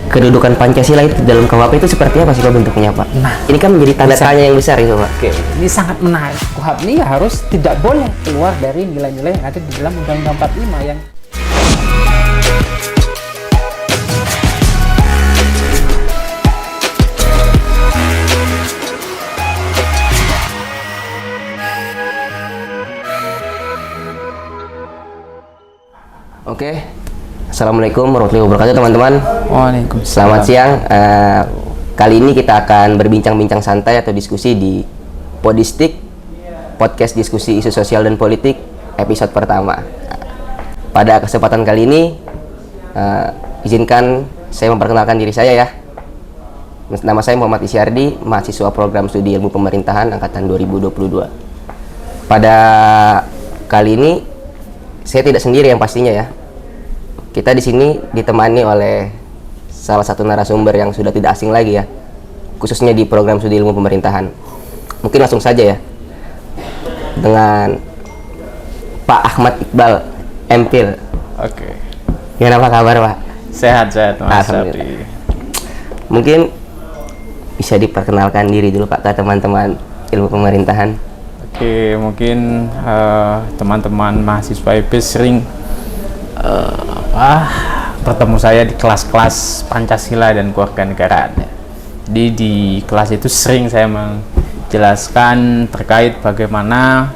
kedudukan Pancasila itu dalam KUHP itu seperti apa sih Pak bentuknya Pak? Nah, ini kan menjadi tanda tanya yang besar itu Pak. Oke, ini sangat menarik. KUHP ini harus tidak boleh keluar dari nilai-nilai yang ada di dalam Undang-Undang 45 yang Oke. Assalamualaikum warahmatullahi wabarakatuh teman-teman. Waalaikumsalam. Selamat siang. Kali ini kita akan berbincang-bincang santai atau diskusi di Podistik, podcast diskusi isu sosial dan politik, episode pertama. Pada kesempatan kali ini, izinkan saya memperkenalkan diri saya ya. Nama saya Muhammad Isyardi, mahasiswa program studi ilmu pemerintahan angkatan 2022. Pada kali ini saya tidak sendiri yang pastinya ya. Kita di sini ditemani oleh salah satu narasumber yang sudah tidak asing lagi ya, khususnya di program studi ilmu pemerintahan. Mungkin langsung saja ya, dengan Pak Ahmad Iqbal, MPhil. Oke. Gimana Pak kabar Pak? Sehat-sehat Mas Ardi. Mungkin bisa diperkenalkan diri dulu Pak ke teman-teman ilmu pemerintahan. Oke, mungkin teman-teman mahasiswa IP sering bertemu saya di kelas-kelas Pancasila dan Kewarganegaraan ya. Jadi di kelas itu sering saya menjelaskan terkait bagaimana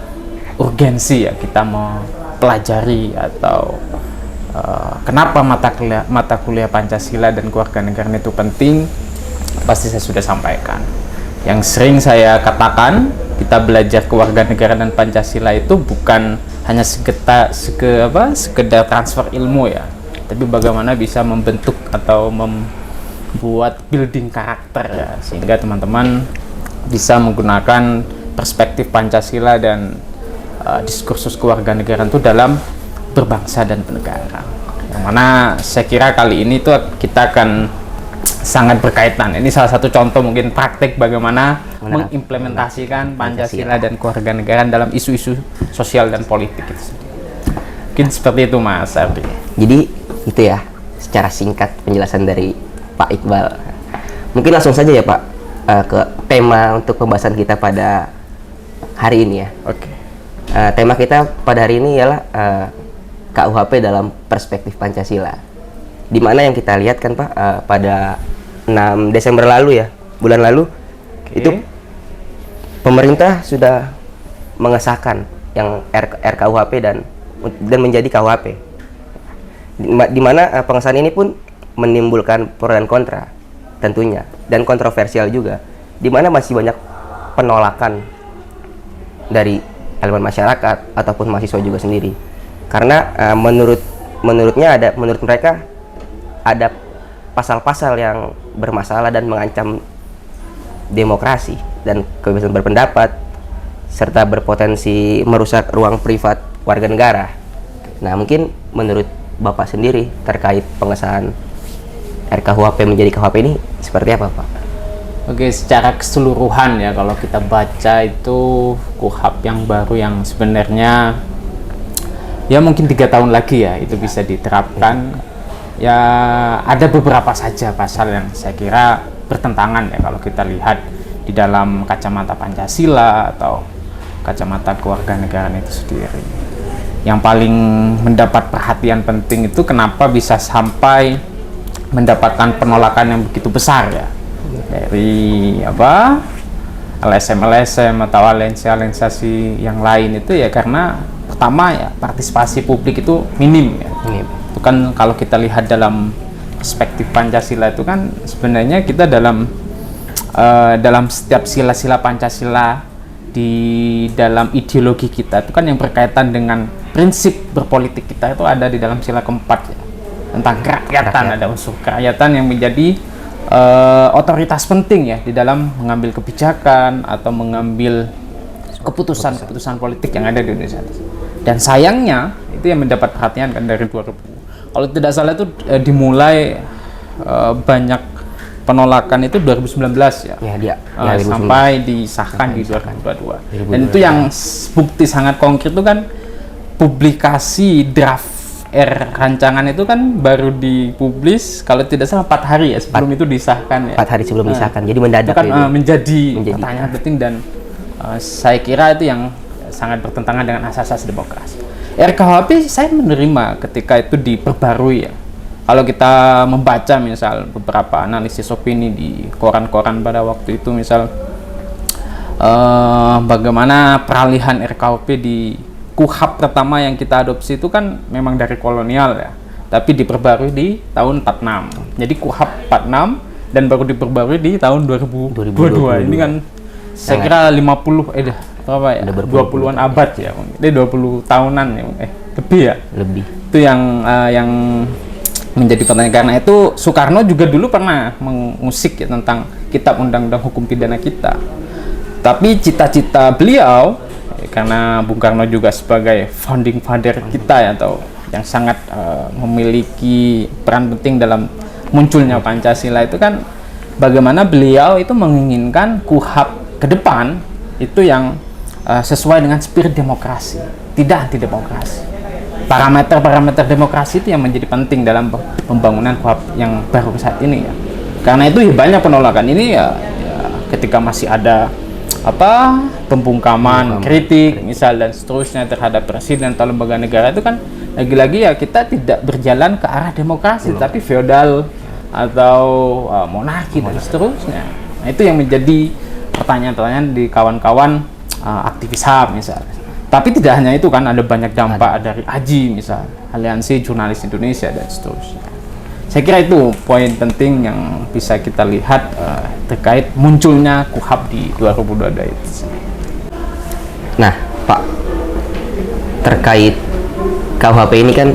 urgensi ya kita mempelajari atau kenapa mata kuliah Pancasila dan Kewarganegaraan itu penting. Pasti saya sudah sampaikan. Yang sering saya katakan, kita belajar kewarganegaraan dan Pancasila itu bukan hanya sekedar transfer ilmu ya, tapi bagaimana bisa membentuk atau membuat building karakter ya, sehingga teman-teman bisa menggunakan perspektif Pancasila dan diskursus kewarganegaraan itu dalam berbangsa dan bernegara. Yang mana saya kira kali ini tuh kita akan sangat berkaitan. Ini salah satu contoh mungkin praktek bagaimana mengimplementasikan Pancasila dan kewarganegaraan dalam isu-isu sosial dan politik itu sendiri. Mungkin seperti itu Mas Ardi. Jadi itu ya, secara singkat penjelasan dari Pak Iqbal. Mungkin langsung saja ya Pak ke tema untuk pembahasan kita pada hari ini ya. Oke. Tema kita pada hari ini ialah KUHP dalam perspektif Pancasila. Di mana yang kita lihat kan Pak pada 6 Desember lalu ya, bulan lalu itu pemerintah sudah mengesahkan yang RKUHP dan menjadi KUHP. Di mana pengesahan ini pun menimbulkan pro dan kontra tentunya, dan kontroversial juga, di mana masih banyak penolakan dari elemen masyarakat ataupun mahasiswa juga sendiri. Karena menurut mereka ada pasal-pasal yang bermasalah dan mengancam demokrasi dan kebebasan berpendapat, serta berpotensi merusak ruang privat warga negara. Nah, mungkin menurut Bapak sendiri terkait pengesahan RKUHP menjadi KUHP ini seperti apa Pak? Oke, secara keseluruhan ya, kalau kita baca itu KUHP yang baru yang sebenarnya ya mungkin 3 tahun lagi ya itu bisa diterapkan. Ya ada beberapa saja pasal yang saya kira bertentangan ya kalau kita lihat di dalam kacamata Pancasila atau kacamata kewarganegaraan itu sendiri. Yang paling mendapat perhatian penting itu kenapa bisa sampai mendapatkan penolakan yang begitu besar ya dari LSM atau aliansi yang lain itu ya, karena pertama ya partisipasi publik itu minim ya. Itu kan kalau kita lihat dalam perspektif Pancasila itu kan sebenarnya kita dalam setiap sila-sila Pancasila di dalam ideologi kita itu kan yang berkaitan dengan prinsip berpolitik kita itu ada di dalam sila keempat ya, tentang kerakyatan. Ada unsur kerakyatan yang menjadi otoritas penting ya di dalam mengambil kebijakan atau mengambil keputusan politik yang ada di Indonesia. Dan sayangnya itu yang mendapat perhatian kan dari 2000. Kalau tidak salah itu dimulai banyak penolakan itu 2019 ya. Sampai disahkan di 2022. Dan itu yang bukti sangat konkret itu kan publikasi draft rancangan itu kan baru dipublis kalau tidak salah 4 hari ya sebelum itu disahkan ya. 4 hari sebelum disahkan, jadi mendadak itu kan itu. menjadi pertanyaan penting dan saya kira itu yang sangat bertentangan dengan asas-asas demokrasi. RKUHP saya menerima ketika itu diperbarui ya. Kalau kita membaca misal beberapa analisis opini di koran-koran pada waktu itu, misal bagaimana peralihan RKUHP di KUHP pertama yang kita adopsi itu kan memang dari kolonial ya, tapi diperbarui di tahun 46. Jadi KUHP 46 dan baru diperbarui di tahun 2022. Ini kan saya kira 50 berapa ya? 20-an abad ya. Ini 20 tahunan ya. Lebih ya? Lebih. Itu yang menjadi pertanyaan. Karena itu Soekarno juga dulu pernah mengusik ya, tentang kitab undang-undang hukum pidana kita. Tapi cita-cita beliau, karena Bung Karno juga sebagai founding father kita ya, atau yang sangat memiliki peran penting dalam munculnya Pancasila, itu kan bagaimana beliau itu menginginkan KUHP ke depan itu yang sesuai dengan spirit demokrasi, tidak anti demokrasi. Parameter-parameter demokrasi itu yang menjadi penting dalam pembangunan KUHP yang baru saat ini ya. Karena itu ya banyak penolakan ini ya ketika masih ada pembungkaman, kritik misal dan seterusnya terhadap presiden atau lembaga negara, itu kan lagi-lagi ya kita tidak berjalan ke arah demokrasi tapi feodal atau monarki dan seterusnya. Nah, itu yang menjadi pertanyaan-pertanyaan di kawan-kawan aktivis HAM misalnya. Tapi tidak hanya itu kan, ada banyak dampak dari AJI misal, Aliansi Jurnalis Indonesia dan seterusnya. Saya kira itu poin penting yang bisa kita lihat terkait munculnya KUHP di 2022 itu. Nah, Pak, terkait KUHP ini kan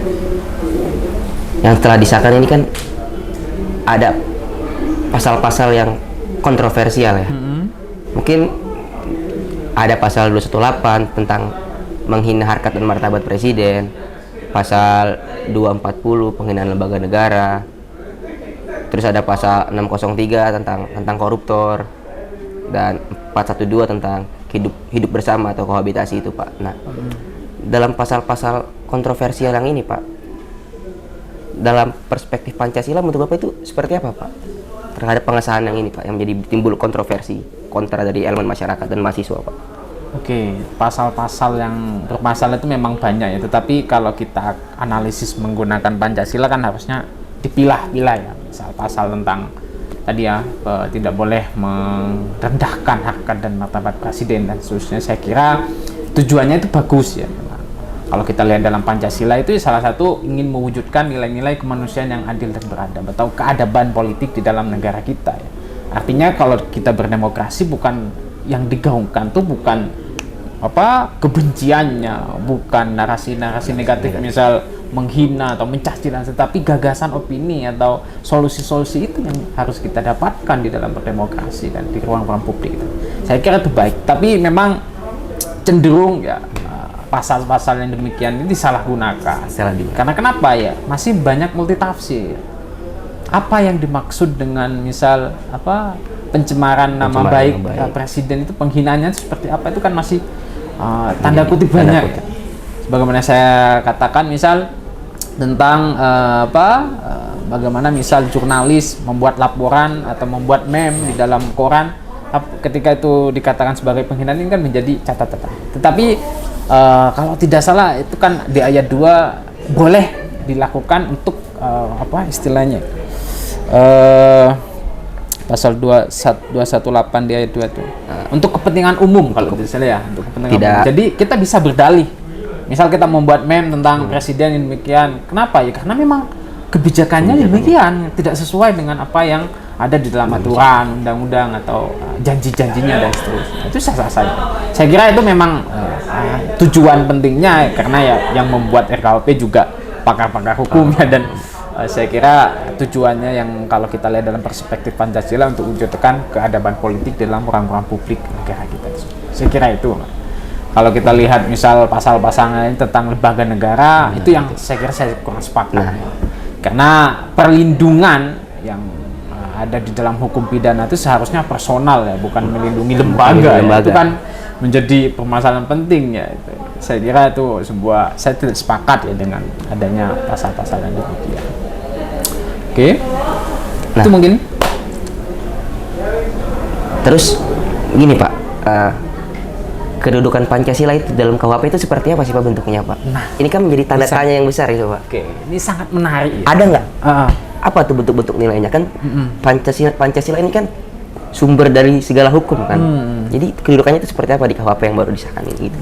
yang telah disahkan ini kan ada pasal-pasal yang kontroversial ya. Mungkin ada pasal 218 tentang menghina harkat dan martabat presiden, pasal 240 penghinaan lembaga negara, terus ada pasal 603 tentang koruptor, dan 412 tentang hidup bersama atau kohabitasi itu, Pak. Nah, dalam pasal-pasal kontroversial yang ini, Pak, dalam perspektif Pancasila menurut Bapak itu seperti apa, Pak, terhadap pengesahan yang ini, Pak, yang menjadi timbul kontroversi kontra dari elemen masyarakat dan mahasiswa, Pak? Oke, pasal-pasal yang bermasalah itu memang banyak ya, tetapi kalau kita analisis menggunakan Pancasila kan harusnya dipilah-pilah ya. Misal pasal tentang tadi ya, tidak boleh merendahkan harkat dan martabat presiden dan seterusnya. Saya kira tujuannya itu bagus ya. Kalau kita lihat dalam Pancasila itu salah satu ingin mewujudkan nilai-nilai kemanusiaan yang adil dan beradab atau keadaban politik di dalam negara kita ya. Artinya kalau kita berdemokrasi, bukan yang digaungkan tuh bukan kebenciannya, bukan narasi-narasi negatif misal menghina atau mencaci, tetapi gagasan, opini atau solusi-solusi itu yang harus kita dapatkan di dalam berdemokrasi dan di ruang-ruang publik. Saya kira itu baik, tapi memang cenderung ya pasal-pasal yang demikian ini disalahgunakan. Karena kenapa ya? Masih banyak multitafsir. Apa yang dimaksud dengan misal pencemaran nama baik presiden itu, penghinaannya seperti apa, itu kan masih tanda kutip banyak ya. Bagaimana saya katakan misal tentang bagaimana misal jurnalis membuat laporan atau membuat meme di dalam koran, ketika itu dikatakan sebagai penghinaan, ini kan menjadi catatan. Tetapi kalau tidak salah itu kan di ayat 2 boleh dilakukan untuk istilahnya pasal 218 di ayat 2 itu untuk kepentingan umum, kalau tidak salah ya, untuk kepentingan umum. Jadi kita bisa berdalih, misal kita membuat meme tentang presiden yang demikian, kenapa ya, karena memang kebijakannya demikian, tidak sesuai dengan apa yang ada di dalam aturan, undang-undang atau janji-janjinya dan seterusnya. Itu sah-sah saja. Saya kira itu memang tujuan pentingnya, karena ya yang membuat RKUHP juga pakar-pakar hukumnya, dan saya kira tujuannya yang kalau kita lihat dalam perspektif Pancasila untuk wujudkan keadaban politik dalam ruang-ruang publik negara kita. Saya kira itu. Kalau kita lihat misal pasal-pasalnya tentang lembaga negara, itu yang saya kira saya kurang sepakat. Karena perlindungan yang ada di dalam hukum pidana itu seharusnya personal ya, bukan melindungi lembaga. Ya. Itu kan menjadi permasalahan penting ya. Saya kira itu saya tidak sepakat ya dengan adanya pasal-pasal yang demikian. Oke. Nah, Itu mungkin. terus gini Pak, kedudukan Pancasila itu dalam KUHP itu seperti apa sih Pak bentuknya Pak? Nah, ini kan menjadi tanda tanya yang besar itu Pak. Oke, ini sangat menarik ya. Ada nggak? Apa tuh bentuk-bentuk nilainya kan? Pancasila ini kan sumber dari segala hukum kan. Jadi kedudukannya itu seperti apa di KUHP yang baru disahkan ini gitu?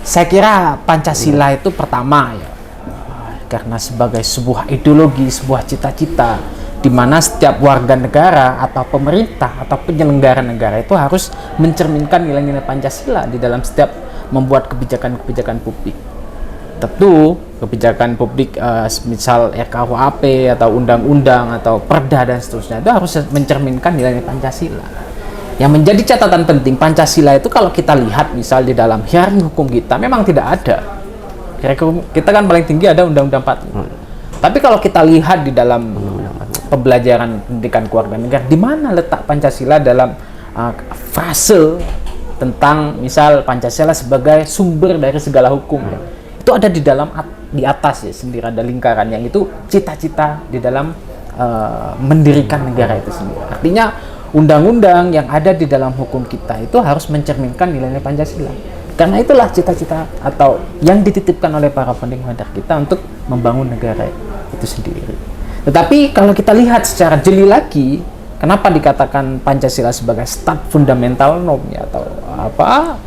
Saya kira Pancasila itu pertama ya, karena sebagai sebuah ideologi, sebuah cita-cita, di mana setiap warga negara atau pemerintah atau penyelenggara negara itu harus mencerminkan nilai-nilai Pancasila di dalam setiap membuat kebijakan-kebijakan publik. Tentu kebijakan publik misal RKUHP atau undang-undang atau perda dan seterusnya itu harus mencerminkan nilai-nilai Pancasila. Yang menjadi catatan penting Pancasila itu kalau kita lihat misal di dalam hierarki hukum kita memang tidak ada. Kita kan paling tinggi ada Undang-Undang 45. Tapi kalau kita lihat di dalam pembelajaran pendidikan kewarganegaraan, di mana letak Pancasila dalam frase tentang misal Pancasila sebagai sumber dari segala hukum ya. Itu ada di atas ya sendiri, ada lingkaran yang itu cita-cita di dalam mendirikan negara itu sendiri. Artinya undang-undang yang ada di dalam hukum kita itu harus mencerminkan nilai-nilai Pancasila. Karena itulah cita-cita atau yang dititipkan oleh para founding father kita untuk membangun negara itu sendiri. Tetapi kalau kita lihat secara jeli lagi, kenapa dikatakan Pancasila sebagai stat fundamental norm ya, atau apa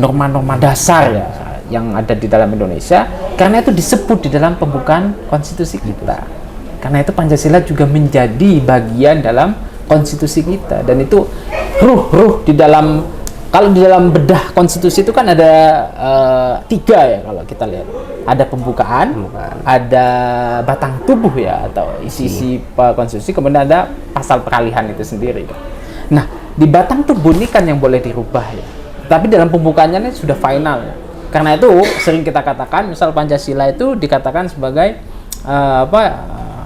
norma-norma dasar ya yang ada di dalam Indonesia? Karena itu disebut di dalam pembukaan konstitusi kita. Karena itu Pancasila juga menjadi bagian dalam konstitusi kita, dan itu ruh di dalam, kalau di dalam bedah konstitusi itu kan ada 3 ya kalau kita lihat. Ada pembukaan, ada batang tubuh ya atau isi-isi konstitusi, kemudian ada pasal peralihan itu sendiri. Nah, di batang tubuh ini kan yang boleh dirubah ya. Tapi dalam pembukaannya ini sudah final ya. Karena itu sering kita katakan misal Pancasila itu dikatakan sebagai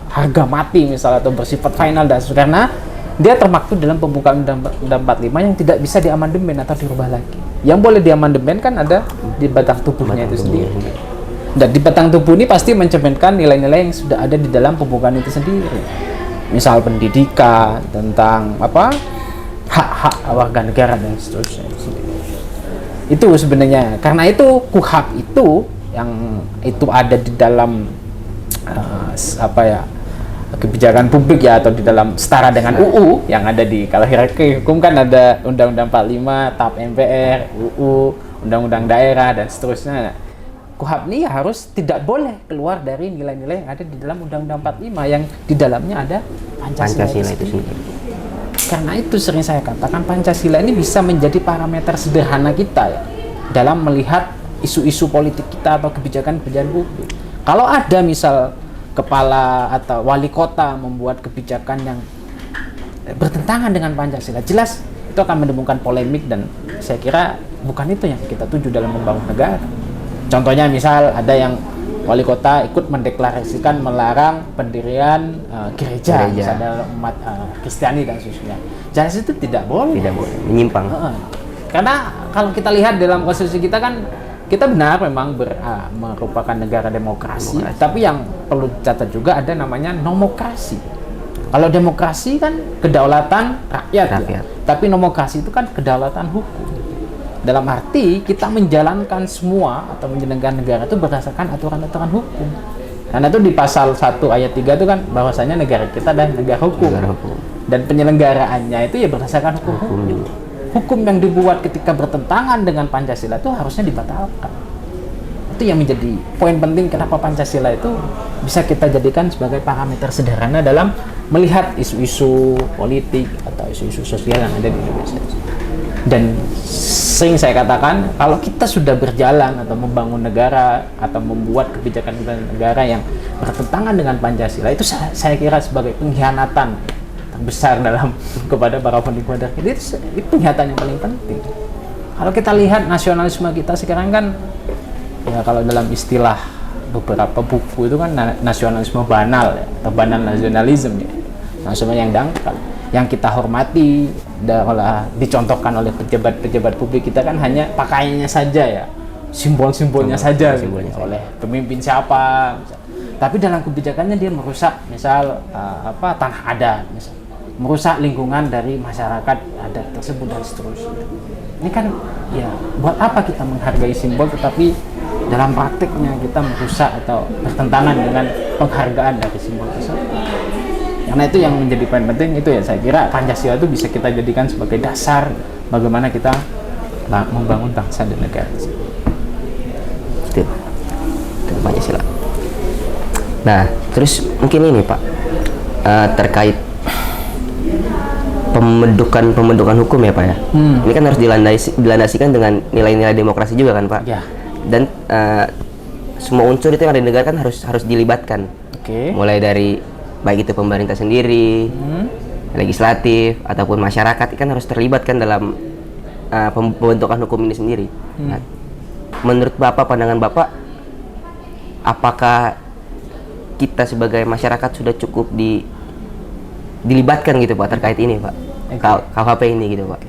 harga mati misal atau bersifat final dan karena dia termaktub dalam pembukaan Undang-Undang 45 yang tidak bisa diamandemen atau dirubah lagi. Yang boleh diamandemen kan ada di batang tubuhnya itu sendiri. Dan di batang tubuh ini pasti mencerminkan nilai-nilai yang sudah ada di dalam pembukaan itu sendiri. Misal pendidikan, tentang hak-hak warga negara dan seterusnya. Itu sebenarnya. Karena itu KUHP itu yang itu ada di dalam kebijakan publik ya, atau di dalam setara dengan UU yang ada di, kalau hierarki hukum kan ada Undang-Undang 45, TAP MPR, UU, Undang-Undang daerah dan seterusnya. KUHP ini harus tidak boleh keluar dari nilai-nilai yang ada di dalam Undang-Undang 45 yang di dalamnya ada Pancasila itu sendiri. Karena itu sering saya katakan Pancasila ini bisa menjadi parameter sederhana kita ya dalam melihat isu-isu politik kita atau kebijakan-kebijakan publik. Kalau ada misal kepala atau wali kota membuat kebijakan yang bertentangan dengan Pancasila, jelas itu akan menimbulkan polemik, dan saya kira bukan itu yang kita tuju dalam membangun negara. Contohnya misal ada yang wali kota ikut mendeklarasikan melarang pendirian gereja. Misalnya umat Kristiani dan seterusnya. Jelas itu tidak boleh. Tidak boleh, menyimpang. Karena kalau kita lihat dalam konstitusi kita kan, kita benar memang merupakan negara demokrasi. Tapi yang perlu dicatat juga ada namanya nomokrasi. Kalau demokrasi kan kedaulatan rakyat. Ya. Tapi nomokrasi itu kan kedaulatan hukum. Dalam arti kita menjalankan semua atau menjalankan negara itu berdasarkan aturan-aturan hukum. Karena itu di pasal 1 ayat 3 itu kan bahwasanya negara kita adalah negara hukum. Dan penyelenggaraannya itu ya berdasarkan hukum. Hukum yang dibuat ketika bertentangan dengan Pancasila itu harusnya dibatalkan. Itu yang menjadi poin penting kenapa Pancasila itu bisa kita jadikan sebagai parameter sederhana dalam melihat isu-isu politik atau isu-isu sosial yang ada di Indonesia. Dan sering saya katakan, kalau kita sudah berjalan atau membangun negara atau membuat kebijakan negara yang bertentangan dengan Pancasila, itu saya kira sebagai pengkhianatan terbesar dalam kepada para founding father. Itu pengkhianatan yang paling penting. Kalau kita lihat nasionalisme kita sekarang kan, ya kalau dalam istilah beberapa buku itu kan nasionalisme banal ya, atau banal nasionalisme ya, nasionalisme yang dangkal. yang kita hormati, dicontohkan oleh pejabat-pejabat publik kita kan hanya pakaiannya saja ya, simbol-simbolnya saja simbolnya gitu, oleh pemimpin siapa. Tapi dalam kebijakannya dia merusak misal tanah adat, misal merusak lingkungan dari masyarakat adat tersebut dan seterusnya. Ini kan ya buat apa kita menghargai simbol tetapi dalam praktiknya kita merusak atau bertentangan dengan penghargaan dari simbol tersebut. Karena itu yang menjadi poin penting itu ya, saya kira Pancasila itu bisa kita jadikan sebagai dasar bagaimana kita membangun bangsa dan negara. Itu Pancasila. Nah, terus mungkin ini Pak, terkait pembentukan hukum ya Pak ya. Ini kan harus dilandasikan dengan nilai-nilai demokrasi juga kan Pak. Ya. Dan semua unsur itu yang ada di negara kan harus dilibatkan. Oke. Mulai dari baik itu pemerintah sendiri, legislatif ataupun masyarakat kan harus terlibat kan dalam pembentukan hukum ini sendiri. Nah, menurut Bapak, pandangan Bapak, apakah kita sebagai masyarakat sudah cukup dilibatkan gitu Pak terkait ini Pak, KUHP ini gitu Pak?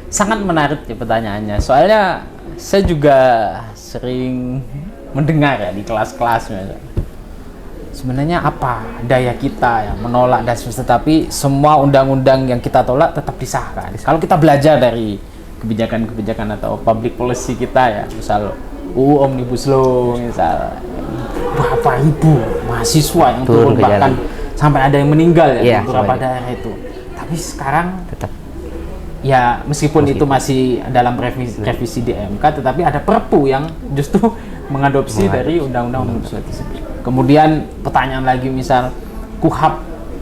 Sangat menarik ya pertanyaannya. Soalnya saya juga sering mendengar ya di kelas-kelas sebenarnya apa daya kita yang menolak dan sebagainya, tapi semua undang-undang yang kita tolak tetap disahkan. Kalau kita belajar dari kebijakan-kebijakan atau public policy kita ya, misal UU Omnibus Law, misal berapa ribu mahasiswa yang turun bahkan sampai ada yang meninggal ya, di beberapa daerah itu. Tapi sekarang tetap ya meskipun itu masih dalam revisi di MK, tetapi ada perpu yang justru mengadopsi dari undang-undang Omnibus Law tersebut. Kemudian pertanyaan lagi, misal KUHP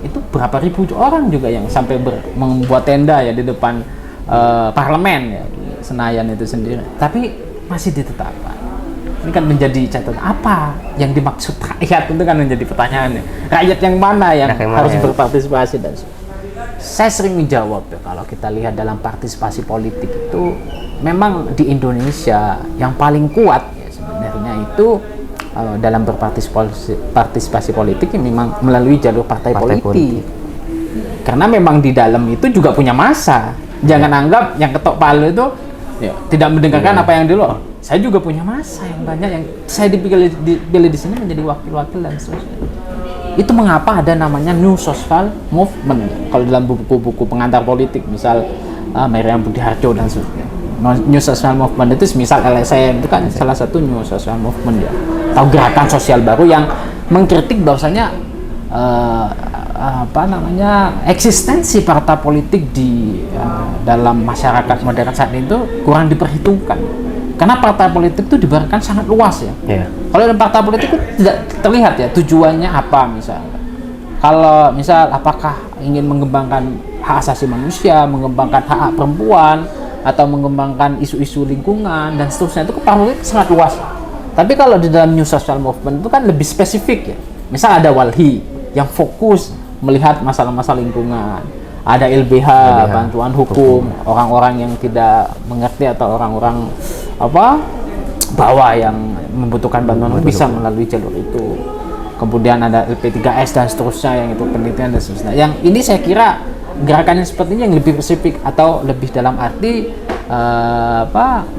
itu berapa ribu orang juga yang sampai membuat tenda ya di depan parlemen ya, di Senayan itu sendiri, tapi masih ditetapkan. Ini kan menjadi catatan, apa yang dimaksud rakyat itu kan menjadi pertanyaannya. Rakyat yang mana yang harus berpartisipasi dan saya sering menjawab ya, kalau kita lihat dalam partisipasi politik itu memang di Indonesia yang paling kuat ya sebenarnya itu dalam berpartisipasi politik ya memang melalui jalur partai politik. Karena memang di dalam itu juga punya masa. Jangan anggap yang ketok palu itu ya, tidak mendengarkan apa yang di luar. Saya juga punya masa yang banyak yang saya dipilih di sini menjadi wakil-wakil dan seterusnya. Itu mengapa ada namanya New Social Movement. Kalau dalam buku-buku pengantar politik, misal Meriam Budiharjo dan sebagainya. New Social Movement itu misal LSM itu kan salah satu New Social Movement ya, atau gerakan sosial baru yang mengkritik bahwasanya eksistensi partai politik di dalam masyarakat modern saat itu kurang diperhitungkan karena partai politik itu dibiarkan sangat luas ya. Kalau dalam partai politik itu tidak terlihat ya tujuannya apa, misalnya kalau misal apakah ingin mengembangkan hak asasi manusia, mengembangkan hak perempuan, atau mengembangkan isu-isu lingkungan dan seterusnya, itu politik sangat luas. Tapi kalau di dalam New Social Movement itu kan lebih spesifik ya. Misal ada Walhi yang fokus melihat masalah-masalah lingkungan, ada LBH, bantuan hukum orang-orang yang tidak mengerti atau orang-orang bawah yang membutuhkan bantuan hukum bisa melalui jalur itu. Kemudian ada LP3S dan seterusnya yang itu penelitian dan seterusnya. Yang ini saya kira gerakan yang seperti ini yang lebih spesifik atau lebih dalam arti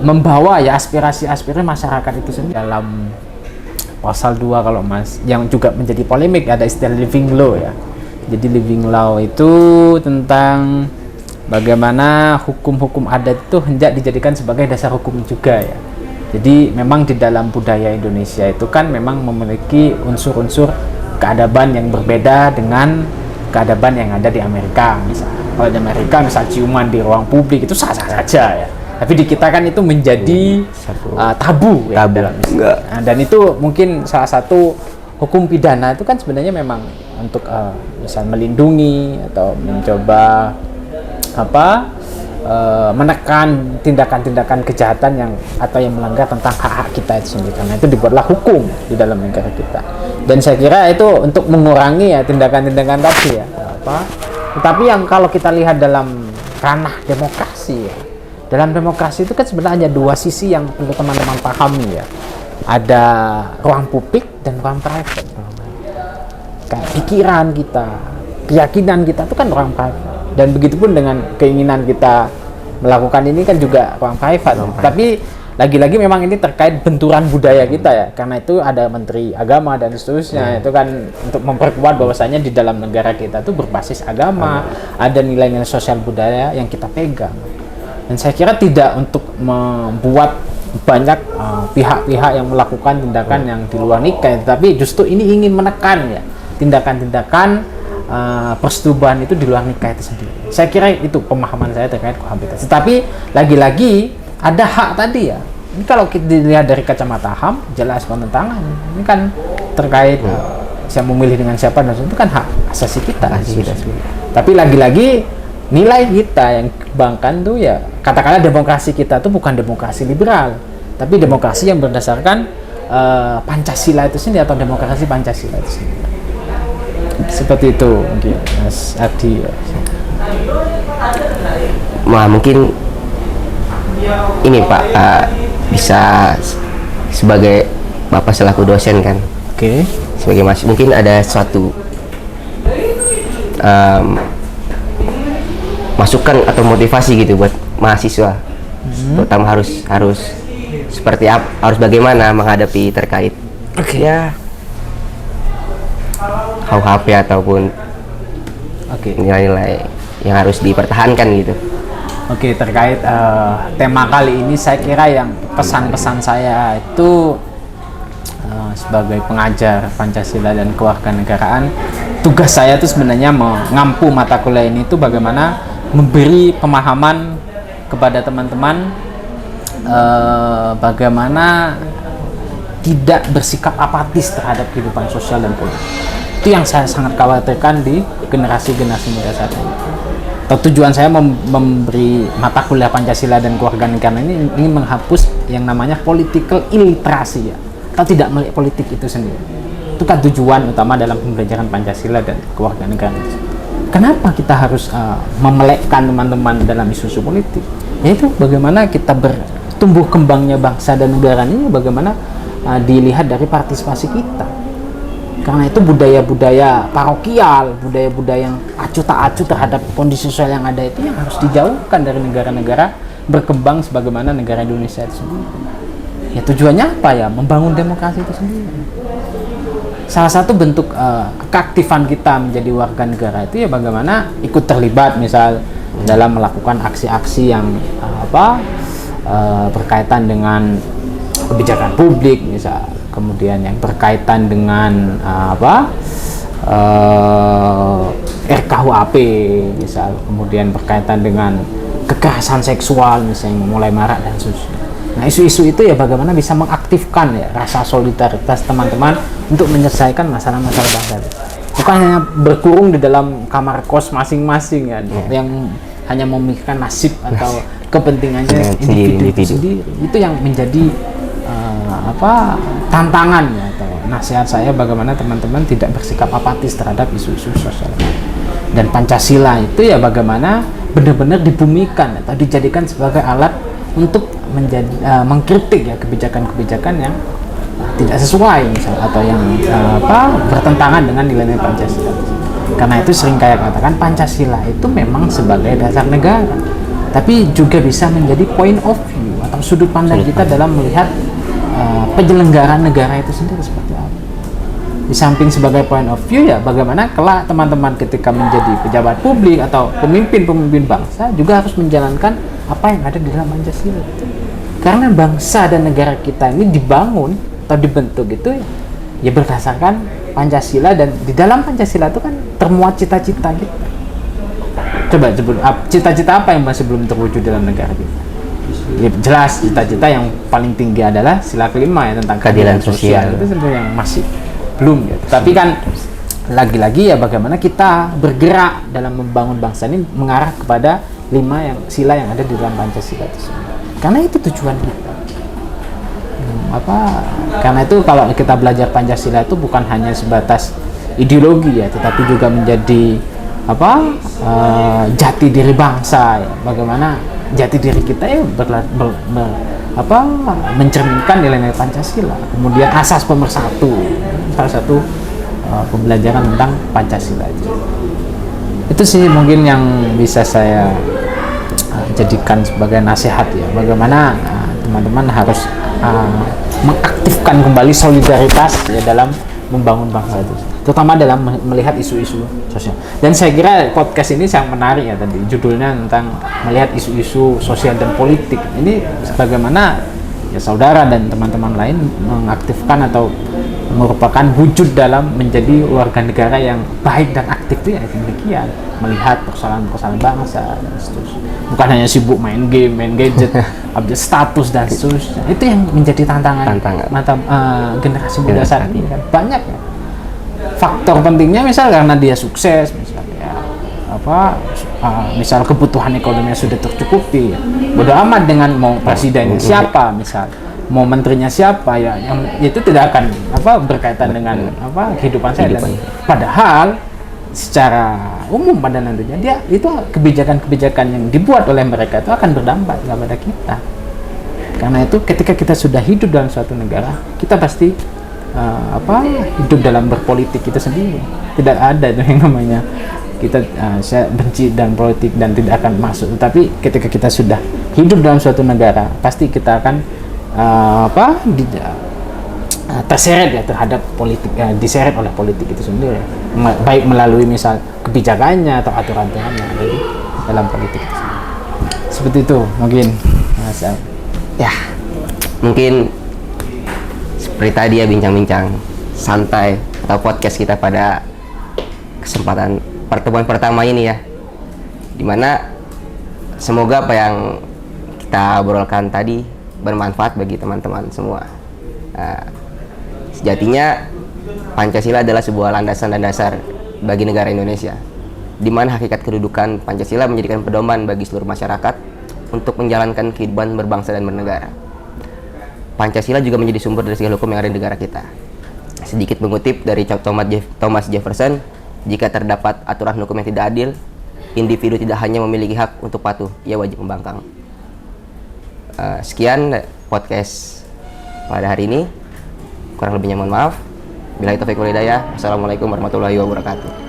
membawa ya aspirasi-aspirasi masyarakat itu sendiri. Dalam pasal 2 kalau yang juga menjadi polemik ada istilah living law ya. Jadi living law itu tentang bagaimana hukum-hukum adat itu hendak dijadikan sebagai dasar hukum juga ya. Jadi memang di dalam budaya Indonesia itu kan memang memiliki unsur-unsur keadaban yang berbeda dengan keadaban yang ada di Amerika. Misalnya kalau di Amerika misal ciuman di ruang publik itu sah-sah saja ya, tapi di kita kan itu menjadi tabu ya, dan itu mungkin salah satu hukum pidana itu kan sebenarnya memang untuk misal melindungi atau mencoba menekan tindakan-tindakan kejahatan yang atau yang melanggar tentang hak-hak kita itu sendiri. Karena itu dibuatlah hukum di dalam negara kita. Dan saya kira itu untuk mengurangi ya tindakan-tindakan tadi ya. Tetapi yang kalau kita lihat dalam ranah demokrasi ya. Dalam demokrasi itu kan sebenarnya hanya dua sisi yang perlu teman-teman pahami ya. Ada ruang publik dan ruang private. Kayak pikiran kita, keyakinan kita itu kan ruang private. Dan begitupun dengan keinginan kita melakukan ini kan juga ruang privat. Tapi lagi-lagi memang ini terkait benturan budaya kita ya, karena itu ada Menteri Agama dan seterusnya. Itu kan untuk memperkuat bahwasanya di dalam negara kita tuh berbasis agama, ada nilai-nilai sosial budaya yang kita pegang. Dan saya kira tidak untuk membuat banyak pihak-pihak yang melakukan tindakan yang di luar nikah, tapi justru ini ingin menekan ya tindakan-tindakan persetubuhan itu di luar nikah itu sendiri. Saya kira itu pemahaman saya terkait kohabitasi. Tapi lagi-lagi ada hak tadi ya. Ini kalau kita dilihat dari kacamata HAM jelas penentangan. Ini kan terkait saya memilih dengan siapa dan itu kan hak asasi kita. Tapi lagi-lagi nilai kita yang kembangkan tuh ya katakanlah demokrasi kita tuh bukan demokrasi liberal, tapi demokrasi yang berdasarkan Pancasila itu sendiri atau demokrasi Pancasila itu sendiri. Seperti itu mungkin Mas Adi. Mungkin ini Pak bisa sebagai Bapak selaku dosen kan. Oke. Sebagai Mas mungkin ada suatu masukan atau motivasi gitu buat mahasiswa, terutama harus seperti apa, harus bagaimana menghadapi terkait ya KUHP ataupun nilai-nilai yang harus dipertahankan gitu. Oke, terkait tema kali ini saya kira yang pesan-pesan saya itu sebagai pengajar Pancasila dan kewarganegaraan, tugas saya itu sebenarnya mengampu mata kuliah ini itu bagaimana memberi pemahaman kepada teman-teman bagaimana tidak bersikap apatis terhadap kehidupan sosial dan politik. Itu yang saya sangat khawatirkan di generasi-generasi muda saat ini. Tujuan saya memberi mata kuliah Pancasila dan kewarganegaraan ini ingin menghapus yang namanya political illiterasi ya, atau tidak melek politik itu sendiri. Itu kan tujuan utama dalam pembelajaran Pancasila dan kewarganegaraan itu. Kenapa kita harus memelekkan teman-teman dalam isu-isu politik? Yaitu bagaimana kita bertumbuh kembangnya bangsa dan negara ini, bagaimana dilihat dari partisipasi kita. Karena itu budaya-budaya parokial, budaya-budaya yang acuh tak acuh terhadap kondisi sosial yang ada itu yang harus dijauhkan dari negara-negara berkembang sebagaimana negara Indonesia itu sendiri. Ya tujuannya apa ya? Membangun demokrasi itu sendiri. Salah satu bentuk keaktifan kita menjadi warga negara itu ya bagaimana ikut terlibat misal dalam melakukan aksi-aksi yang berkaitan dengan kebijakan publik misal, kemudian yang berkaitan dengan RKUHP misal, kemudian berkaitan dengan kekerasan seksual misalnya mulai marak dan seterusnya. Nah, isu-isu itu ya bagaimana bisa mengaktifkan ya rasa solidaritas teman-teman untuk menyelesaikan masalah-masalah bangsa. Bukan hanya berkurung di dalam kamar kos masing-masing ya, yang hanya memikirkan nasib atau kepentingannya individu sendiri. Itu yang menjadi tantangan ya, atau nasihat saya bagaimana teman-teman tidak bersikap apatis terhadap isu-isu sosial. Dan Pancasila itu ya bagaimana benar-benar dibumikan atau dijadikan sebagai alat untuk mengkritik ya kebijakan-kebijakan yang tidak sesuai misal atau yang bertentangan dengan nilai-nilai Pancasila. Karena itu sering kayak katakan Pancasila itu memang sebagai dasar negara, tapi juga bisa menjadi point of view atau sudut pandang kita dalam melihat penyelenggaraan negara itu sendiri seperti apa. Di samping sebagai point of view ya bagaimana kelak teman-teman ketika menjadi pejabat publik atau pemimpin-pemimpin bangsa juga harus menjalankan apa yang ada di dalam Pancasila. Karena bangsa dan negara kita ini dibangun atau dibentuk itu ya berdasarkan Pancasila, dan di dalam Pancasila itu kan termuat cita-cita kita. Coba cita-cita apa yang masih belum terwujud dalam negara kita? Ya, jelas cita-cita yang paling tinggi adalah sila kelima ya, tentang keadilan sosial. Itu sebenarnya yang masih belum ya. Tapi kan lagi-lagi ya bagaimana kita bergerak dalam membangun bangsa ini mengarah kepada 5 sila yang ada di dalam Pancasila itu. Karena itu tujuan kita. Karena itu kalau kita belajar Pancasila itu bukan hanya sebatas ideologi ya, tetapi juga menjadi jati diri bangsa ya. Bagaimana jati diri kita ya mencerminkan nilai-nilai Pancasila. Kemudian asas pemersatu, salah satu pembelajaran tentang Pancasila itu. Itu sih mungkin yang bisa saya jadikan sebagai nasihat ya, bagaimana teman-teman harus mengaktifkan kembali solidaritas ya dalam membangun bangsa itu, terutama dalam melihat isu-isu sosial. Dan saya kira podcast ini sangat menarik ya, tadi judulnya tentang melihat isu-isu sosial dan politik. Ini bagaimana ya saudara dan teman-teman lain mengaktifkan atau merupakan wujud dalam menjadi warga negara yang baik dan aktif itu ya demikian, melihat persoalan-persoalan bangsa dan seterusnya. Bukan hanya sibuk main game, main gadget, update status dan seterusnya. Itu yang menjadi tantangan. Generasi muda saat ini kan banyak ya. Faktor pentingnya misal karena dia sukses, misalnya misal kebutuhan ekonominya sudah tercukupi, ya. Bodo amat dengan mau presidennya siapa, misal mau menterinya siapa, ya yang itu tidak akan berkaitan dengan kehidupan saya. Dan padahal secara umum pada nantinya dia itu kebijakan-kebijakan yang dibuat oleh mereka itu akan berdampak kepada kita. Karena itu ketika kita sudah hidup dalam suatu negara, kita pasti hidup dalam berpolitik itu sendiri. Tidak ada yang namanya kita saya benci dan politik dan tidak akan masuk. Tetapi ketika kita sudah hidup dalam suatu negara, pasti kita akan terseret ya terhadap politik, diseret oleh politik itu sendiri, baik melalui misal kebijakannya atau aturan-aturannya dalam politik itu sendiri. Seperti itu mungkin Mas. Ya, mungkin seperti tadi ya bincang-bincang santai atau podcast kita pada kesempatan pertemuan pertama ini ya, dimana semoga apa yang kita obrolkan tadi bermanfaat bagi teman-teman semua. Sejatinya Pancasila adalah sebuah landasan dan dasar bagi negara Indonesia, di mana hakikat kedudukan Pancasila menjadikan pedoman bagi seluruh masyarakat untuk menjalankan kehidupan berbangsa dan bernegara. Pancasila juga menjadi sumber dari segala hukum yang ada di negara kita. Sedikit mengutip dari Thomas Jefferson, jika terdapat aturan hukum yang tidak adil, individu tidak hanya memiliki hak untuk patuh, ia wajib membangkang. Sekian podcast pada hari ini, kurang lebihnya mohon maaf. Billahi taufiq wal hidayah. Wassalamualaikum warahmatullahi wabarakatuh.